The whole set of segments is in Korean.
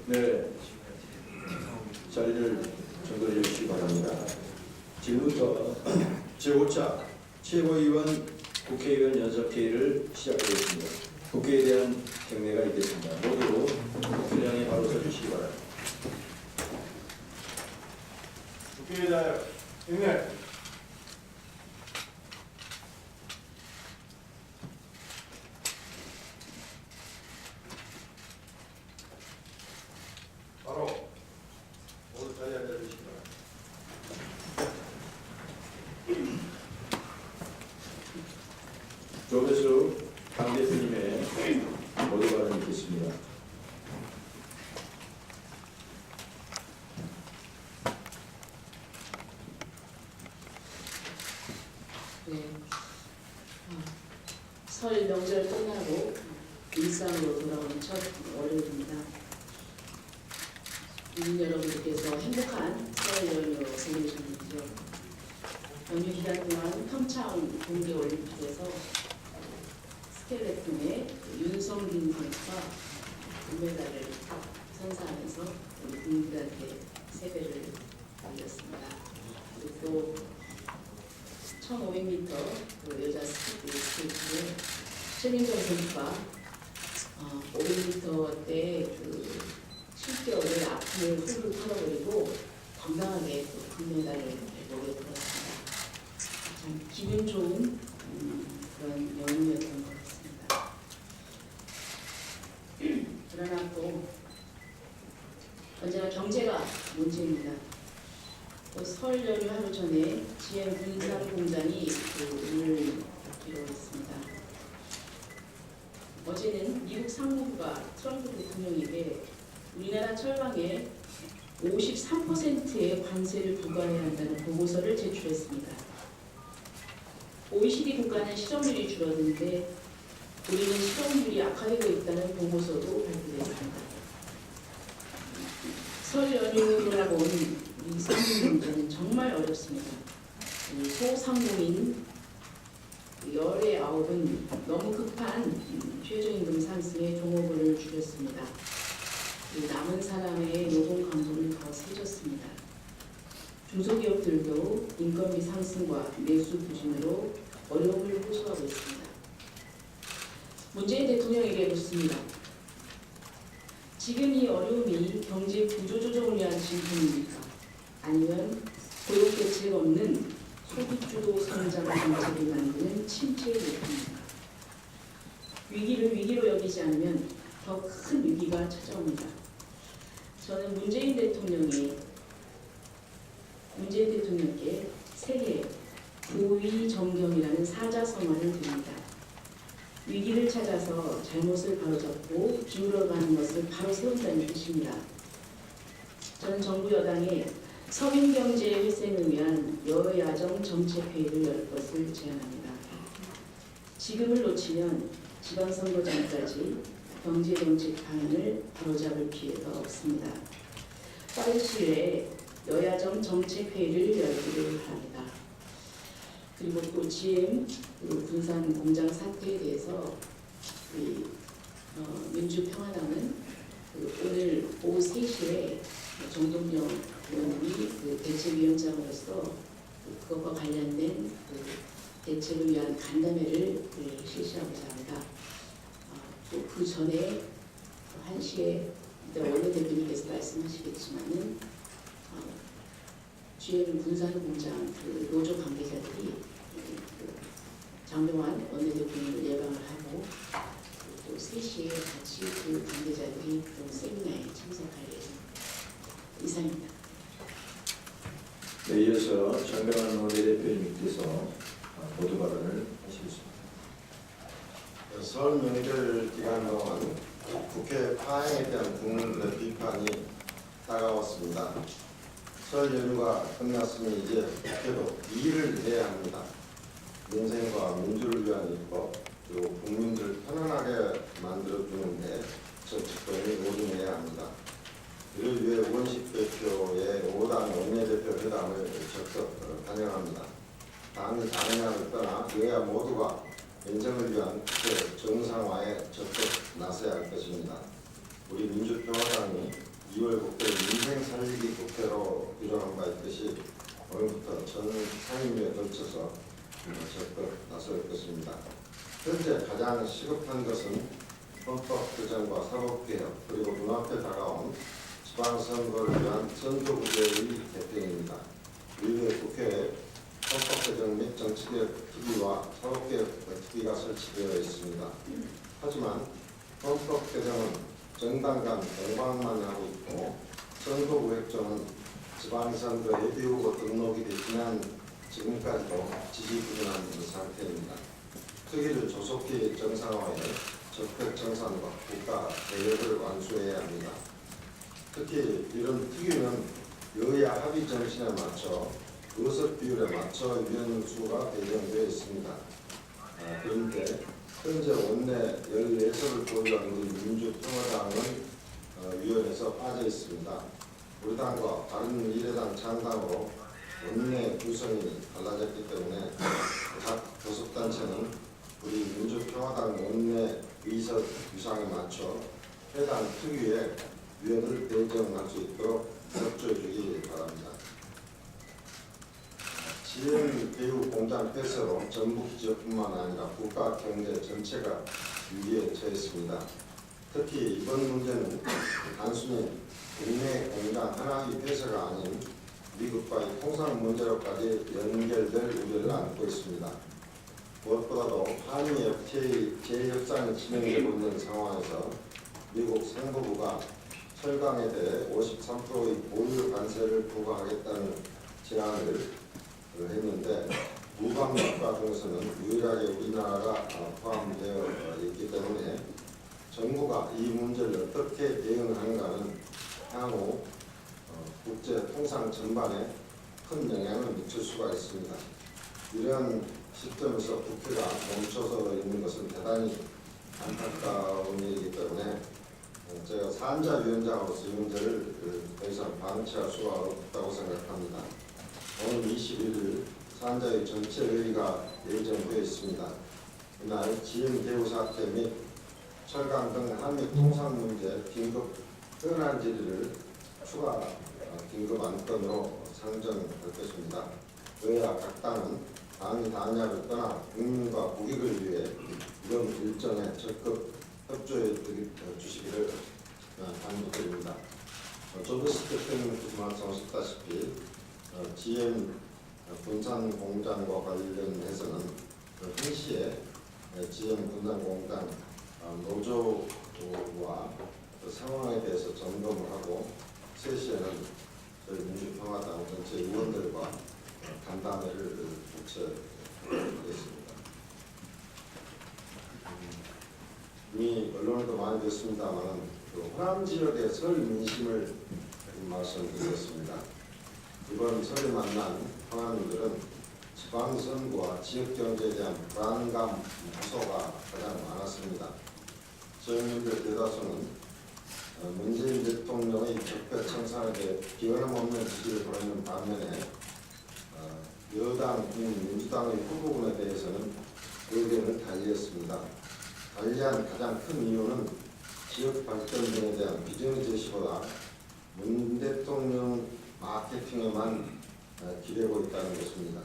네, 자리를 정돈해 주시기 바랍니다. 지금부터 제5차 최고위원 국회의원 연석회의를 시작하겠습니다. 국회에 대한 경례가 있겠습니다. 모두 분량에 바로 서주시기 바랍니다. 국회에 대하여 경례. 바로 모두 자리에 앉아주시기 바랍니다. 조배수 강 대표님의 모두 발언이 있겠습니다. 네. 설 명절 끝나고 일상으로 돌아오는 첫 월요일입니다. 국민 여러분들께서 행복한 설 연휴 보내셨는지요? 연휴 기간 동안 평창 동계올림픽에서 스켈레톤의 윤성빈 선수가 금메달을 선사하면서 우리 국민들한테 세배를 알렸습니다. 그리고 또 1500m 여자 스케이트의 최민정 선수가 500m 때 7개월의 아픔을 훌훌 털어버리고 건강하게 또 금메달을 목에 걸었습니다. 참 기분 좋은 그런 연휴였던 것 같습니다. 그러나 또 언제나 경제가 문제입니다. 설 연휴 하루 전에 GM 군산 공장이 문을 닫기로 했습니다. 어제는 미국 상무부가 트럼프 대통령에게 우리나라 철강에 53%의 관세를 부과해야 한다는 보고서를 제출했습니다. OECD 국가는 실업률이 줄었는데 우리는 실업률이 악화되고 있다는 보고서도 발표됐습니다. 설 연휴 돌아온 이 상무 문제는 정말 어렵습니다. 소상공인 열의 9은 너무 급한 최저임금 상승에 종업원을 줄였습니다. 남은 사람의 노동 강도는 더 세졌습니다. 중소기업들도 인건비 상승과 매수 부진으로 어려움을 호소하고 있습니다. 문재인 대통령에게 묻습니다. 지금 이 어려움이 경제 구조조정을 위한 진통입니까? 아니면 고용 대책 없는 소비주도 성장 정책을 만드는 침체의 모습입니까? 위기를 위기로 여기지 않으면 더 큰 위기가 찾아옵니다. 저는 문재인 대통령께 세계 고위정경이라는 사자성어를 드립니다. 위기를 찾아서 잘못을 바로잡고 기울어가는 것을 바로 세운다는 뜻입니다. 저는 정부 여당에 서민경제 회생을 위한 여야정 정책회의를 열 것을 제안합니다. 지금을 놓치면 지방선거 전까지 경제정책 방향을 바로잡을 기회가 없습니다. 빠른 시일에 여야정 정책회의를 열기를 바랍니다. 그리고 또 GM 군산 공장 사태에 대해서 민주평화당은 오늘 오후 3시에 정동영 의원이 대책위원장으로서 그것과 관련된 대책을 위한 간담회를 실시하고자 합니다. 또 그 전에 1시에 원내대표님께서 말씀하시겠지만은 GM 군산 공장 노조 관계자들이 장병환 원내대표님을 예방을 하고 또 3시에 같이 그 관계자들이 그 세미나에 참석할 예정입니다. 이상입니다. 네, 이어서 장병환 원내대표님께서 모두 발언을 하시겠습니다. 설 명절 기간 동안 국회 파행에 대한 국민들의 비판이 다가왔습니다. 설 연휴가 끝났으니 이제 국회도 일을 해야 합니다. 민생과 민주를 위한 일법, 그리고 국민들을 편안하게 만들어주는데 정치권이 올인해야 합니다. 이를 위해 우원식 대표의 5당 원내대표 회담을 적극 환영합니다. 당이 당연을 떠나 여야 모두가 민생을 위한 국회 정상화에 적극 나서야 할 것입니다. 우리 민주평화당이 적극 나설 것입니다. 현재 가장 시급한 것은 헌법 개정과 사법개혁 그리고 눈앞에 다가온 지방선거를 위한 선거구제의 개편입니다. 이후에 국회에 헌법 개정 및 정치개혁 특위와 사법개혁 특위가 설치되어 있습니다. 하지만 헌법 개정은 정당 간 공방만 하고 있고 선거구 획정은 지방선거 예비 후보 등록이 지난 지금까지도 지지부진한 상태입니다. 특위를 조속히 정상화해 적폐 청산과 국가 개혁을 완수해야 합니다. 특히 이런 특위는 여야 합의 정신에 맞춰 의석 비율에 맞춰 위원 수가 배정되어 있습니다. 그런데 현재 원내 14석을 보유한 우리 민주평화당은 위원회에서 빠져 있습니다. 우리 당과 다른 미래당 창당으로 원내 구성이 달라졌기 때문에 각 교섭단체는 우리 민주평화당 원내 의석 위상에 맞춰 해당 특위에 위원을 배정할 수 있도록 협조해 주기 바랍니다. 지연교육공장 폐쇄로 전북 지역뿐만 아니라 국가 경제 전체가 위기에 처했습니다. 특히 이번 문제는 단순히 국내 공장 하나의 폐쇄가 아닌 미국과의 통상 문제로까지 연결될 우려를 안고 있습니다. 무엇보다도 한미 FTA 재협상이 진행되고 있는 상황에서 미국 상무부가 철강에 대해 53%의 보유 관세를 부과하겠다는 제안을 했는데 무방 국가 중에서는 유일하게 우리나라가 포함되어 있기 때문에 정부가 이 문제를 어떻게 대응하는가는 향후 국제 통상 전반에 큰 영향을 미칠 수가 있습니다. 이런 시점에서 국회가 멈춰서 있는 것은 대단히 안타까운 일이기 때문에 제가 산자위원장으로서 이 문제를 더 이상 방치할 수가 없다고 생각합니다. 오늘 21일 산자위 전체 회의가 예정되어 있습니다. 이날 지연 사태 및 철강 등 한미 통상 문제 긴급 현안 질의를 추가 긴급 안건으로 상정할 것입니다. 여야 각 당은 당이 단약을 떠나 국민과 국익을 위해 이런 일정에 적극 협조해 주시기를 당부드립니다. 조베스 대표님께서 말씀하셨다시피 GM 군산 공장과 관련해서는 항시에 GM 군산 공장 노조와 그 상황에 대해서 점검을 하고 3시에는 저희 민주평화당 전체 의원들과 간담회를 개최하겠습니다. 이미 언론에도 많이 됐습니다만 그 호남 지역의 설 민심을 말씀드리겠습니다. 이번 설에 만난 호남인들은 지방선거와 지역경제에 대한 불안감, 무서가 가장 많았습니다. 지역민들 대다수는 문재인 대통령의 적폐 청산에 대해 변함없는 지지를 보내는 반면에 여당인 민주당의 후보군에 대해서는 의견을 달리했습니다. 달리한 가장 큰 이유는 지역 발전 등에 대한 비전의 제시보다 문 대통령 마케팅에만 기대고 있다는 것입니다.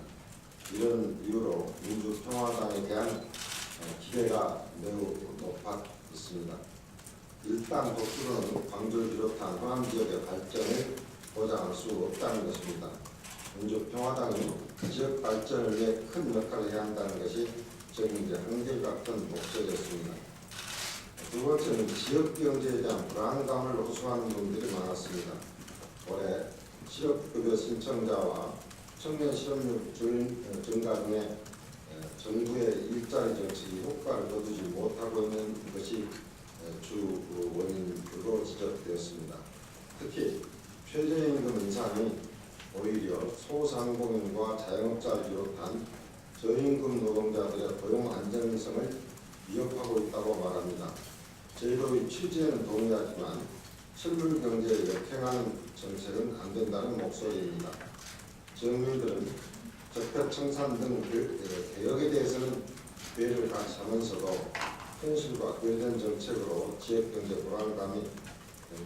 이런 이유로 민주평화당에 대한 기대가 매우 높았습니다. 일당 독주로는 광주를 비롯한 호남 지역의 발전을 보장할 수 없다는 것입니다. 민주평화당이 지역 발전을 위해 큰 역할을 해야 한다는 것이 지금 한결같은 목적이었습니다. 두 번째는 지역 경제에 대한 불안감을 호소하는 분들이 많았습니다. 올해 실업급여 신청자와 청년 실업률 증가 등의 정부의 일자리 정책이 효과를 거두지 못하고 있는 것이 주 원인으로 지적되었습니다. 특히 최저임금 인상이 오히려 소상공인과 자영업자를 비롯한 저임금 노동자들의 고용 안정성을 위협하고 있다고 말합니다. 제도의 취지에는 동의하지만 실물 경제에 역행하는 정책은 안 된다는 목소리입니다. 지역민들은 적폐 청산 등 개혁에 대해서는 기회를 같이 하면서도 현실과 괴된 정책으로 지역경제 불안감이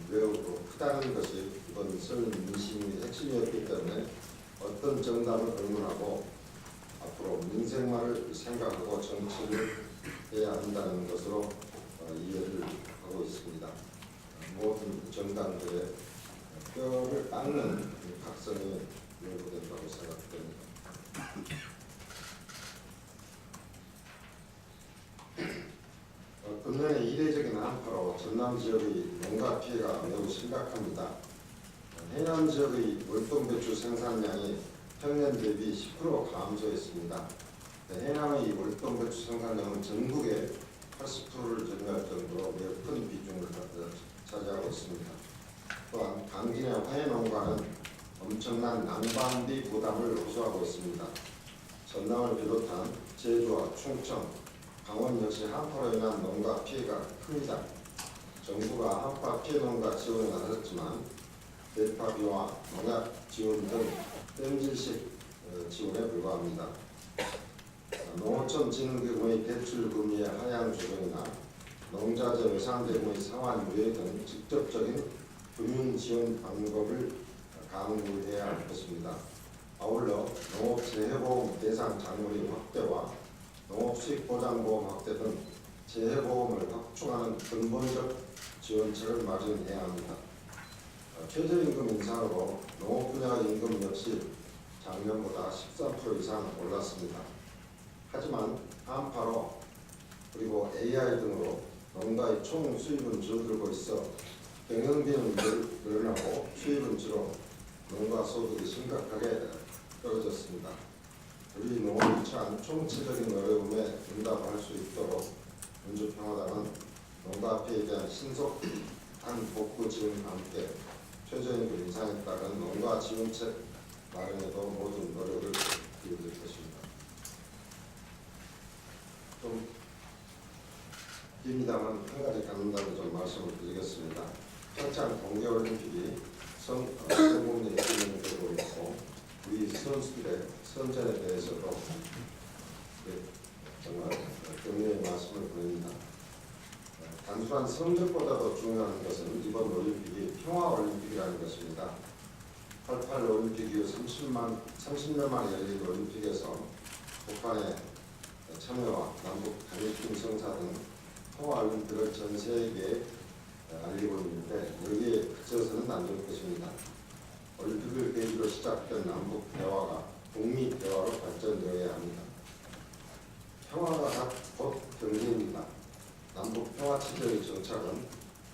매우 크다는 것이 이번 설 민심의 핵심이었기 때문에 어떤 정답을 의문하고 앞으로 민생만을 생각하고 정치를 해야 한다는 것으로 이해를 하고 있습니다. 모든 정당들의 뼈를 깎는 각성이 요구된다고 생각됩니다. 금년의 이례적인 한파로 전남 지역의 농가 피해가 매우 심각합니다. 해남 지역의 월동배추 생산량이 평년 대비 10% 감소했습니다. 해남의 월동배추 생산량은 전국의 80%를 점유할 정도로 매우 큰 비중을 차지하고 있습니다. 또한 강진의 화훼농가는 엄청난 난방비 부담을 호소하고 있습니다. 전남을 비롯한 제주와 충청, 강원 역시 한파로 인한 농가 피해가 큽니다. 정부가 한파 피해 농가 지원에 나섰지만 대파비와 농약 지원 등 땜질식 지원에 불과합니다. 농어촌진흥기금의 대출금리의 하향 조정이나 농자재 외상대금의 상환 유예 등 직접적인 금융 지원 방법을 강구해야 할 것입니다. 아울러 농업재해보험 대상 작물의 확대와 농업수익보장보험 확대 등 재해보험을 확충하는 근본적 지원책을 마련해야 합니다. 최저임금 인상으로 농업 분야 임금 역시 작년보다 13% 이상 올랐습니다. 하지만 한파로 그리고 AI 등으로 농가의 총 수입은 줄어들고 있어 경영비는 늘어나고 수입은 줄어 농가 소득이 심각하게 떨어졌습니다. 우리 농업이 처한 총체적인 어려움에 응답할 수 있도록 민주평화당은 농가 피해에 대한 신속한 복구 지원과 함께 최저임금 인상에 따른 농가 지원책 마련에도 모든 노력을 기울일 것입니다. 좀 깁니다만 한 가지 갖는다고 좀 말씀을 드리겠습니다. 평창 동계올림픽이 성공리에 진행되고 있고 우리 선수들의 선전에 대해서도 정말 격려의 말씀을 보냅니다. 단순한 성적보다도 중요한 것은 이번 올림픽이 평화올림픽이라는 것입니다. 88 올림픽 이후 30년 만에 열린 올림픽에서 북한의 참여와 남북 단일팀 성사 등 평화올림픽을 전 세계에 알리고 있는데 여기에 그쳐서는 안 될 것입니다. 올림픽을 계기로 시작된 남북 대화가 북미 대화로 발전되어야 합니다. 평화가 곧 경제입니다. 남북 평화 체제의 정착은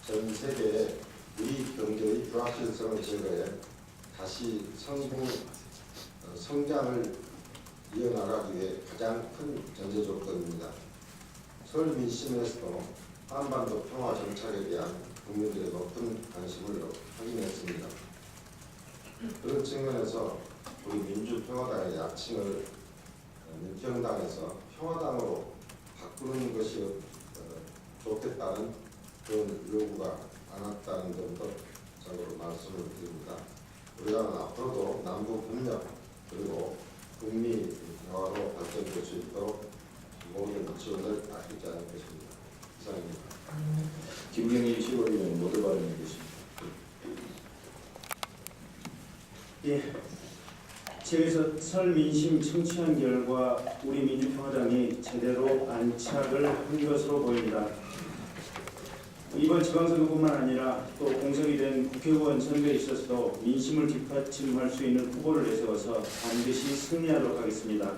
전 세계의 우리 경제의 불확실성을 제거해 다시 성장을 이어나가기 위해 가장 큰 전제 조건입니다. 설 민심에서도 한반도 평화 정착에 대한 국민들의 높은 관심을 확인했습니다. 그런 측면에서 우리 민주평화당의 약칭을 민평당에서 평화당으로 바꾸는 것이 좋겠다는 그런 요구가 많았다는 점도 참고로 말씀을 드립니다. 우리가 앞으로도 남북 협력 그리고 북미 대화로 발전될 수 있도록 모든 지원을 아끼지 않을 것입니다. 이상입니다. 김경희 최고위원 모두 발언해 주십니다. 예, 지역에서 설 민심 청취한 결과 우리 민주평화당이 제대로 안착을 한 것으로 보입니다. 이번 지방선거뿐만 아니라 또 공석이 된 국회의원 선거에 있어서도 민심을 뒷받침할 수 있는 후보를 내세워서 반드시 승리하도록 하겠습니다.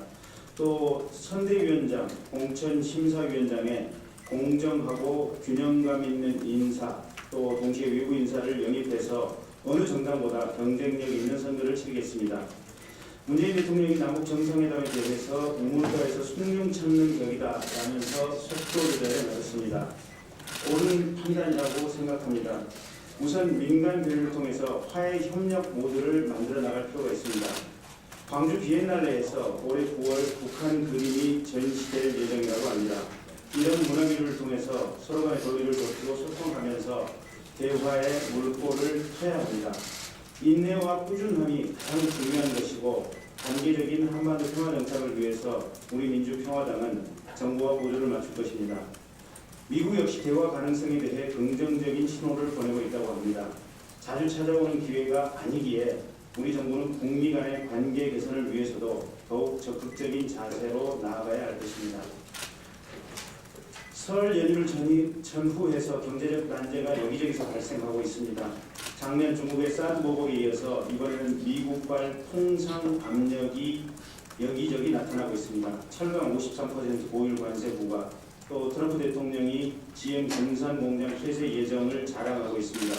또 선대위원장, 공천심사위원장에 공정하고 균형감 있는 인사, 또 동시에 외부 인사를 영입해서 어느 정당보다 경쟁력 있는 선거를 치르겠습니다. 문재인 대통령이 남북 정상회담에 대해서 우물가에서 숭늉 찾는 격이다 라면서 속도 조절에 나섰습니다. 옳은 판단이라고 생각합니다. 우선 민간 교류를 통해서 화해 협력 모드를 만들어 나갈 필요가 있습니다. 광주 비엔날레에서 올해 9월 북한 그림이 전시될 예정이라고 합니다. 이런 문화교류를 통해서 서로 간의 도리를 높이고 소통하면서 대화의 물꼬를 터야 합니다. 인내와 꾸준함이 가장 중요한 것이고 단계적인 한반도 평화 정착을 위해서 우리 민주평화당은 정부와 보조를 맞출 것입니다. 미국 역시 대화 가능성에 대해 긍정적인 신호를 보내고 있다고 합니다. 자주 찾아오는 기회가 아니기에 우리 정부는 북미 간의 관계 개선을 위해서도 더욱 적극적인 자세로 나아가야 할 것입니다. 설 연휴를 전후해서 경제적 난제가 여기저기서 발생하고 있습니다. 작년 중국의 사드 보복에 이어서 이번에는 미국발 통상 압력이 여기저기 나타나고 있습니다. 철강 53% 보유 관세 부과, 또 트럼프 대통령이 GM 금산 공장 폐쇄 예정을 자랑하고 있습니다.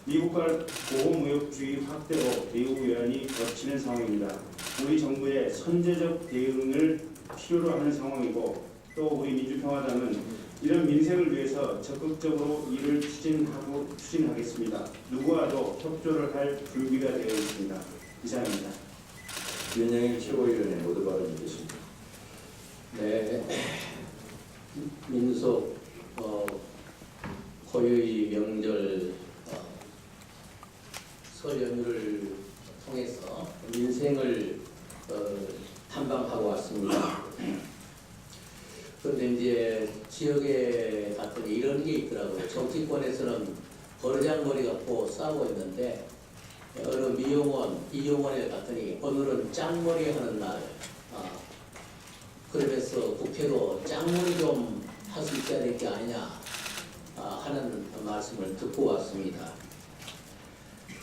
미국발 보호무역주의 확대로 대우 외환이 겹치는 상황입니다. 우리 정부의 선제적 대응을 필요로 하는 상황이고, 또 우리 민주평화당은 이런 민생을 위해서 적극적으로 일을 추진하겠습니다. 누구와도 협조를 할 준비가 되어 있습니다. 이상입니다. 윤영일 최고위원의 모두 발언이 있겠습니다. 네, 민속 고유의 명절 설 연휴를 통해서 민생을 탐방하고 왔습니다. 그런데 이제 지역에 갔더니 이런 게 있더라고요. 정치권에서는 버르장머리 갖고 싸우고 있는데 어느 미용원, 이용원에 갔더니 오늘은 짱머리 하는 날. 그러면서 국회도 짱머리 좀 할 수 있어야 될 게 아니냐 하는 말씀을 듣고 왔습니다.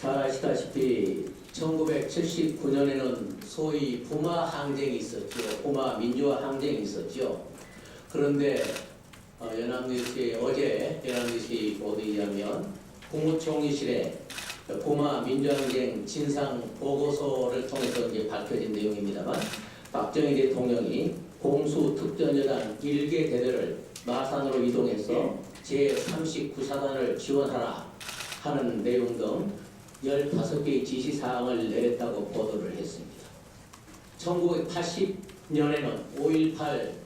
잘 아시다시피 1979년에는 소위 부마 항쟁이 있었죠. 부마 민주화 항쟁이 있었죠. 그런데 어제 연합뉴스의 보도에 의하면 국무총리실에 부마 민주항쟁 진상 보고서를 통해서 이제 밝혀진 내용입니다만, 박정희 대통령이 공수특전여단 1개 대대를 마산으로 이동해서 제39사단을 지원하라 하는 내용 등 15개의 지시사항을 내렸다고 보도를 했습니다. 1980년에는 5.18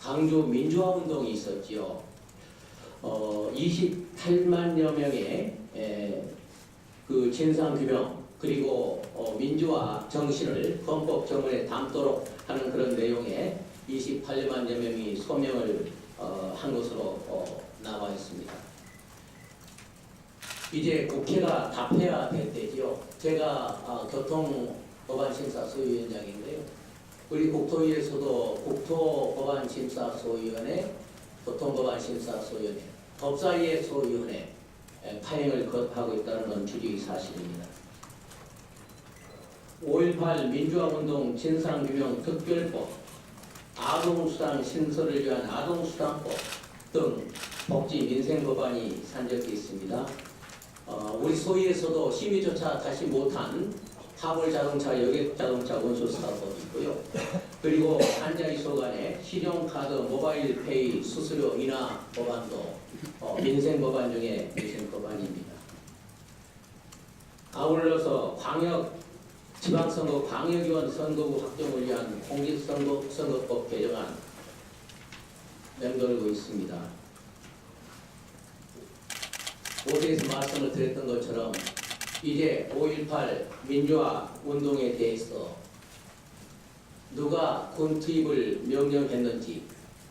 강주 민주화운동이 있었지요. 28만여 명의 그 진상규명 그리고 민주화 정신을 헌법 정원에 담도록 하는 그런 내용에 28만여 명이 소명을 한 것으로 나와 있습니다. 이제 국회가 답해야 될 때지요. 제가 교통법안심사소위원장인데요. 우리 국토위에서도 국토법안심사소위원회, 교통법안심사소위원회, 법사위의 소위원회 파행을 거듭하고 있다는 건 주의 사실입니다. 5.18 민주화운동 진상규명 특별법, 아동수당 신설을 위한 아동수당법 등 복지 민생법안이 산적해 있습니다. 우리 소위에서도 심의조차 다시 못한 화물자동차, 여객자동차 운수사업법이 있고요. 그리고 환자이소 간의 신용카드 모바일페이 수수료 인하 법안도 민생법안 중에 민생법안입니다. 아울러서 지방선거 광역의원 선거구 확정을 위한 공직선거법 개정안 맹돌고 있습니다. 어제에서 말씀을 드렸던 것처럼 이제 5.18 민주화 운동에 대해서 누가 군 투입을 명령했는지,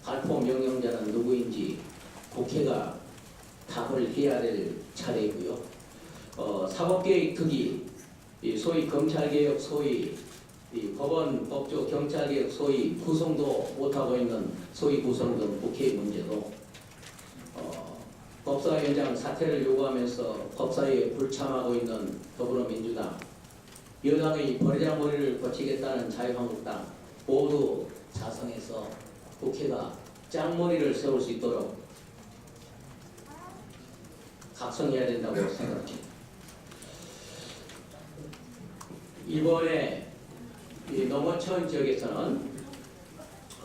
발포 명령자는 누구인지 국회가 답을 해야 될 차례이고요. 사법개혁 특위, 소위 검찰개혁, 소위 법원, 법조, 경찰개혁, 소위 구성도 못하고 있는 소위 구성된 국회 문제도 법사위원장 사퇴를 요구하면서 법사위에 불참하고 있는 더불어민주당, 여당의 버르장머리를 고치겠다는 자유한국당 모두 자성해서 국회가 짱머리를 세울 수 있도록 각성해야 된다고 생각합니다. 이번에 이 농어촌 지역에서는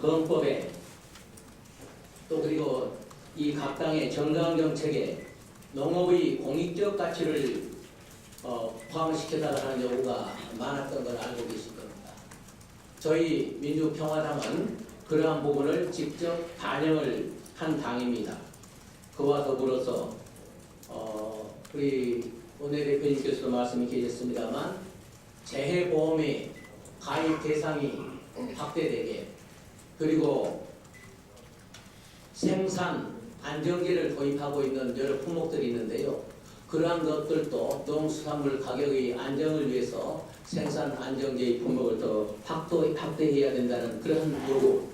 헌법에 또 그리고 이 각 당의 정강정책에 농업의 공익적 가치를 포함시켜달라 하는 요구가 많았던 걸 알고 계실 겁니다. 저희 민주평화당은 그러한 부분을 직접 반영을 한 당입니다. 그와 더불어서 우리 원내대표님께서도 말씀이 계셨습니다만 재해보험의 가입 대상이 확대되게, 그리고 생산 안정제를 도입하고 있는 여러 품목들이 있는데요. 그러한 것들도 농수산물 가격의 안정을 위해서 생산 안정제의 품목을 더 확대해야 된다는 그런 요구,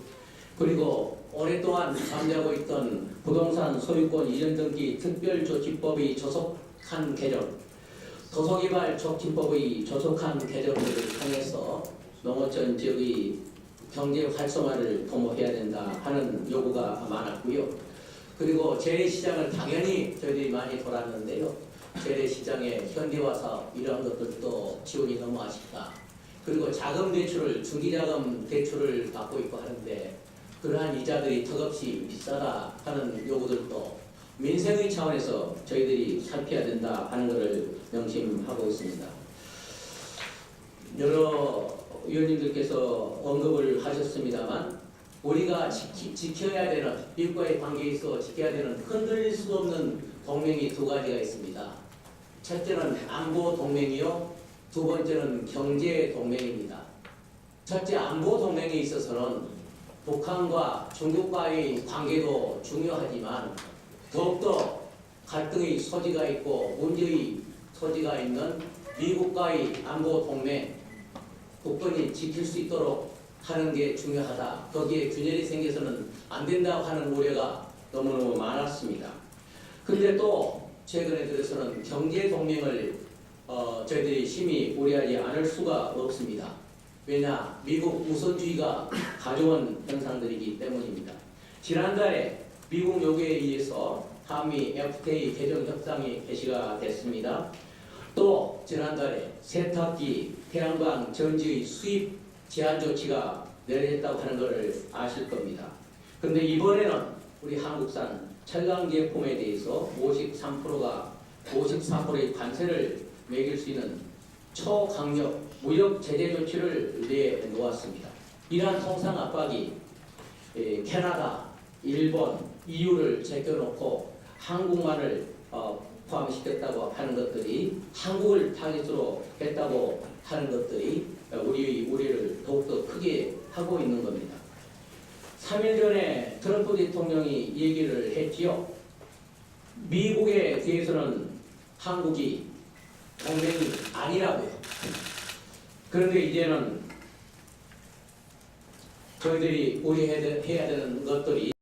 그리고 오랫동안 잠자고 있던 부동산 소유권 이전 등기 특별조치법의 조속한 개정, 도서개발 촉진법의 조속한 개정을 통해서 농어촌 지역의 경제 활성화를 도모해야 된다 하는 요구가 많았고요. 그리고 재래시장을 당연히 저희들이 많이 돌았는데요. 재래시장의 현대화 사업 이런 것들도 지원이 너무 아쉽다. 그리고 자금 대출을 중기자금 대출을 받고 있고 하는데 그러한 이자들이 턱없이 비싸다 하는 요구들도 민생의 차원에서 저희들이 살펴야 된다 하는 것을 명심하고 있습니다. 여러 위원님들께서 언급을 하셨습니다만 우리가 지켜야 되는, 미국과의 관계에 있어 지켜야 되는 흔들릴 수 없는 동맹이 두 가지가 있습니다. 첫째는 안보 동맹이요, 두 번째는 경제 동맹입니다. 첫째 안보 동맹에 있어서는 북한과 중국과의 관계도 중요하지만 더욱더 갈등의 소지가 있고 문제의 소지가 있는 미국과의 안보 동맹, 국권이 지킬 수 있도록 하는 게 중요하다. 거기에 균열이 생겨서는 안 된다고 하는 우려가 너무너무 많았습니다. 그런데 또 최근에 들어서는 경제 동맹을 저희들이 심히 우려하지 않을 수가 없습니다. 왜냐? 미국 우선주의가 가져온 현상들이기 때문입니다. 지난달에 미국 요구에 의해서 한미 FTA 개정 협상이 개시가 됐습니다. 또 지난달에 세탁기, 태양광, 전지의 수입 제한 조치가 내려졌다고 하는 것을 아실 겁니다. 그런데 이번에는 우리 한국산 철강 제품에 대해서 54%의 관세를 매길 수 있는 초강력 무역 제재 조치를 내놓았습니다. 이러한 통상 압박이 캐나다, 일본, EU를 제껴놓고 한국만을 포함시켰다고 하는 것들이 한국을 타깃으로 했다고 하는 것들이 우리의 우려를 더욱더 크게 하고 있는 겁니다. 3일 전에 트럼프 대통령이 얘기를 했지요. 미국에 대해서는 한국이 동맹이 아니라고요. 그런데 이제는 저희들이 우려해야 되는 것들이